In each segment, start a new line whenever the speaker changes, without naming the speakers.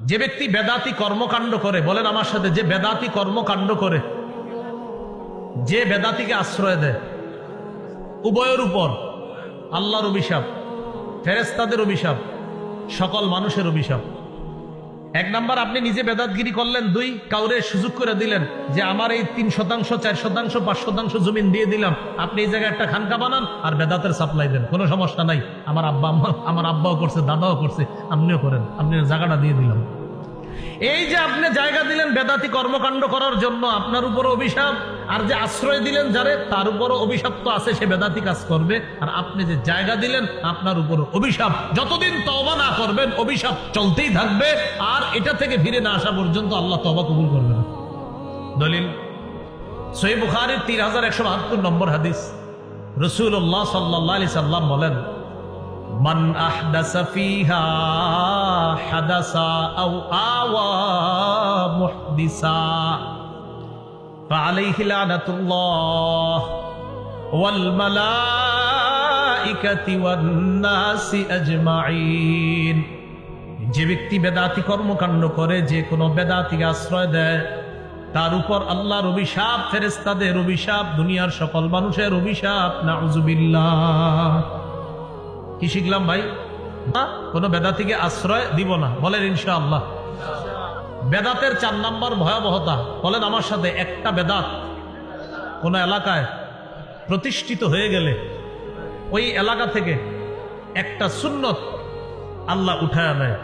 যে ব্যক্তি বেদাতি কর্মকাণ্ড করে, বলেন আমার সাথে, যে বেদাতি কর্মকাণ্ড করে, যে বেদাতিকে আশ্রয় দেয়, উভয়ের উপর আল্লাহর অভিশাপ, ফেরেশতাদের অভিশাপ, সকল মানুষের অভিশাপ। এক নাম্বার, আপনি নিজে বেদাতগিরি করলেন। দুই, কাউরে সুযোগ করে দিলেন যে আমার এই 3%, 4%, 5% জমিন দিয়ে দিলাম, আপনি এই জায়গায় একটা খানকা বানান আর বেদাতের সাপ্লাই দেন, কোনো সমস্যা নাই, আমার আব্বাও করছে, দাদাও করছে, আপনিও করেন, আপনি জায়গাটা দিয়ে দিলাম। এই যে আপনি জায়গা দিলেন বেদাতি কর্মকাণ্ড করার জন্য, আপনার উপর অভিশাপ। আর যে আশ্রয় দিলেন যারে, তার উপরও অভিশাপ তো আছে, সে বেদাতি কাজ করবে। আর আপনি যে জায়গা দিলেন, আপনার উপর অভিশাপ। যতদিন তওবা না করবেন অভিশাপ চলতেই থাকবে, আর এটা থেকে ফিরে না আসা পর্যন্ত আল্লাহ তওবা কবুল করবে না। দলিল সহিহ বুখারীর 3172 নম্বর হাদিস। রাসূলুল্লাহ সাল্লাল্লাহু আলাইহি সাল্লাম বলেন, মান আহদাসা ফিহা হাদাসা আও আওয়া মুহদিসা ফাআলাইহি লানাতুল্লাহ ওয়াল মালাইকাতি ওয়ান নাসি আজমাইন। যে ব্যক্তি বেদাতি কর্মকাণ্ড করে, যে কোনো বেদাতিকে আশ্রয় দেয়, তার উপর আল্লাহর অভিশাপ, ফেরেশতাদের অভিশাপ, দুনিয়ার সকল মানুষের অভিশাপ। নাউযুবিল্লাহ। কি শিখলাম ভাই? কোন বেদাতিকে আশ্রয় দিব না, বলেন ইনশাআল্লাহ। বেদাতের 4 নাম্বার ভয়াবহতা, বলেন আমার সাথে। একটা বেদাত কোন এলাকায় প্রতিষ্ঠিত হয়ে গেলে ওই এলাকা থেকে একটা সুন্নত আল্লাহ উঠায় নেয়।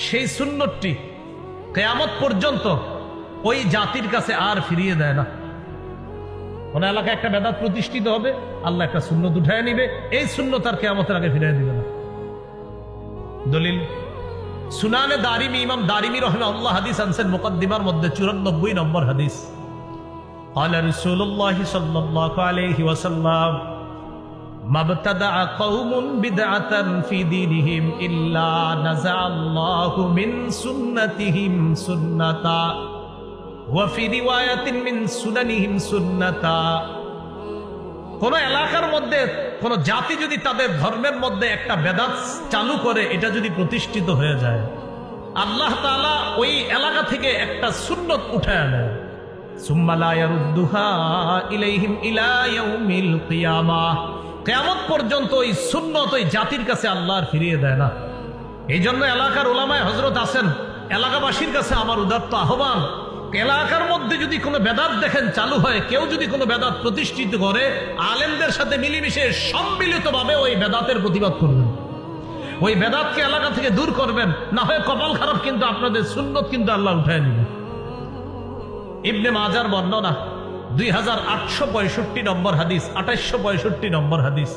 সেই সুন্নতটি কিয়ামত পর্যন্ত ওই জাতির কাছে আর ফিরিয়ে দেয় না। কোন এলাকায় একটা বেদাত প্রতিষ্ঠিত হবে, আল্লাহ একটা সুন্নত উঠায় নিবে, এই সুন্নত আর কিয়ামতের আগে ফিরিয়ে দিবে না। দলিল সুনানে দারিমি, ইমাম দারিমি রাহিমাহুল্লাহ হাদিস আনছেন মুকদ্দিমার মধ্যে 94 নম্বর হাদিস। قال رسول الله صلى الله عليه وسلم ما ابتدع قوم بدعة في دينهم إلا نزع الله من سنتهم سنتا وفي رواية من سننهم سنتا। কোন এলাকার মধ্যে কোন জাতি যদি তাদের ধর্মের মধ্যে একটা বেদাত চালু করে, এটা যদি প্রতিষ্ঠিত হয়ে যায়, আল্লাহ তাআলা ওই এলাকা থেকে একটা সুন্নত উঠায় নেয়। সুম্মা লা ইয়ারুদ্দুহা ইলাইহিম ইলা ইয়াউমিল কিয়ামাহ। কিয়ামত পর্যন্ত ওই সুন্নত ওই জাতির কাছে আল্লাহ আর ফিরিয়ে দেয় না। এই জন্য এলাকার উলামায়ে হযরত আছেন, এলাকাবাসীর কাছে আমার উদাত্ত আহ্বান, এলাকার মধ্যে যদি কোনো বেদাত দেখেন চালু হয়, কেউ যদি কোনো বেদাত প্রতিষ্ঠিত করে, আলেমদের সাথে মিলেমিশে সম্মিলিতভাবে ওই বেদাতের প্রতিবাদ করবেন, ওই বেদাতকে এলাকা থেকে দূর করবেন। না হয় কপাল খারাপ, কিন্তু আপনাদের সুন্নত কিন্তু আল্লাহ উঠায় নেবেন। ইবনে মাজার বর্ণনা 2865 নম্বর হাদিস, 2865 নম্বর হাদিস।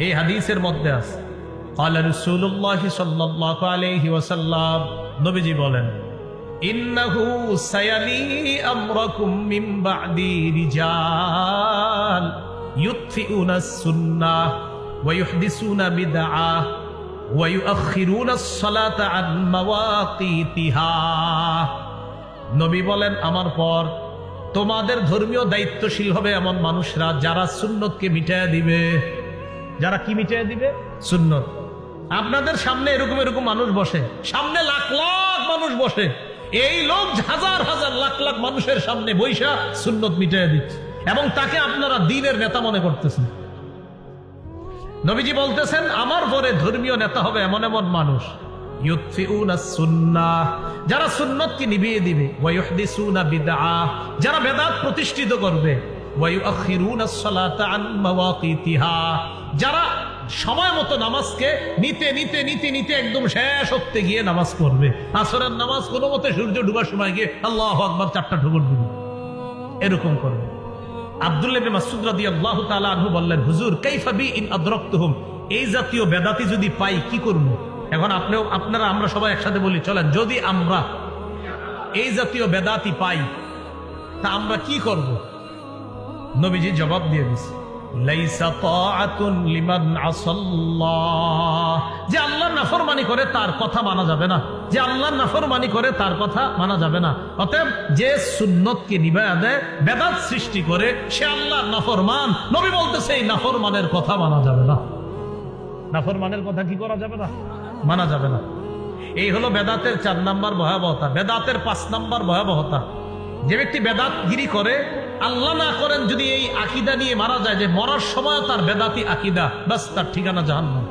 এই হাদিসের মধ্যে আছে ক্বালা রাসূলুল্লাহ সাল্লাল্লাহু আলাইহি ওয়াসাল্লাম, নবীজি বলেন, ইন্নাহু সায়ালি আমরাকুম মিন বা'দি রিজাল ইউতফিউনা সুন্নাহ ওয়া ইউহদিসুনা বিদআহ ওয়া ইউআখিরুনা আস-সালাতা আন মাওয়াকিতিহা। নবী বলেন, আমার পর তোমাদের ধর্মীয় দায়িত্বশীল হবে এমন মানুষরা, যারা সুন্নতকে মিটাইয়া দিবে। যারা কি মিটাইয়া দিবে? সুন্নত। আপনাদের সামনে এরকম এরকম মানুষ বসে, সামনে লাখ লাখ মানুষ বসে, এই লোক হাজার হাজার লাখ লাখ মানুষের সামনে বৈশা সুন্নত মিটাইয়া দিচ্ছে, এবং তাকে আপনারা দ্বীনের নেতা মনে করতেছেন। নবীজি বলতেছেন, আমার পরে ধর্মীয় নেতা হবে এমন এমন মানুষ, ইউতফিউনা সুন্নাহ, যারা সুন্নতকে নিভিয়ে দিবে, ওয়া ইউহদিসুনা বিদআহ, যারা বেদাত প্রতিষ্ঠিত করবে, ওয়া ইউআখিরুনা আস-সালাতা আন মাওয়াকিতিহা, যারা সময় মতো নামাজকে নিতে নিতে নিতে নিতে একদম শেষ হতে গিয়ে নামাজ পড়বে। আসরের নামাজ কোনো মতে সূর্য ডুবার সময় গিয়ে আল্লাহু আকবার 4টা ঠুকুর দিবে, এরকম করবে। আব্দুল্লাহ ইবনে মাসউদ রাদিয়াল্লাহু তাআলা আনহু বললেন, হুজুর কাইফা বি ইন আদরাকতুহুম, এই জাতীয় বেদাতি যদি পাই কি করব? এখন আপনারা আমরা সবাই একসাথে বলি, চলেন, যদি আমরা এই জাতীয় বেদাতি পাই তা আমরা কি করব? নবীজি জবাব দিয়ে দিয়েছে, লাইসা তাআতুন লিমান আসাল্লাহ, যে আল্লাহর নাফরমানি করে তার কথা মানা যাবে না, যে আল্লাহর নাফরমানি করে তার কথা মানা যাবে না। অতএব যে সুন্নতকে নিভায়া দেয়, বেদাত সৃষ্টি করে, সে আল্লাহর নাফরমান। নবী বলতেছে এই নাফরমানের কথা মানা যাবে না। নাফরমানের কথা কি করা যাবে না? মানা যাবে না। এই হলো বেদাতের 4 নাম্বার ভয়াবহতা। বেদাতের 5 নাম্বার ভয়াবহতা, যে ব্যক্তি বেদাতগিরি করে, আল্লাহ না করেন যদি এই আকীদা নিয়ে মারা যায় যে মরার সময় তার বেদাতি আকীদা, বাস তার ঠিকানা জাহান্নাম।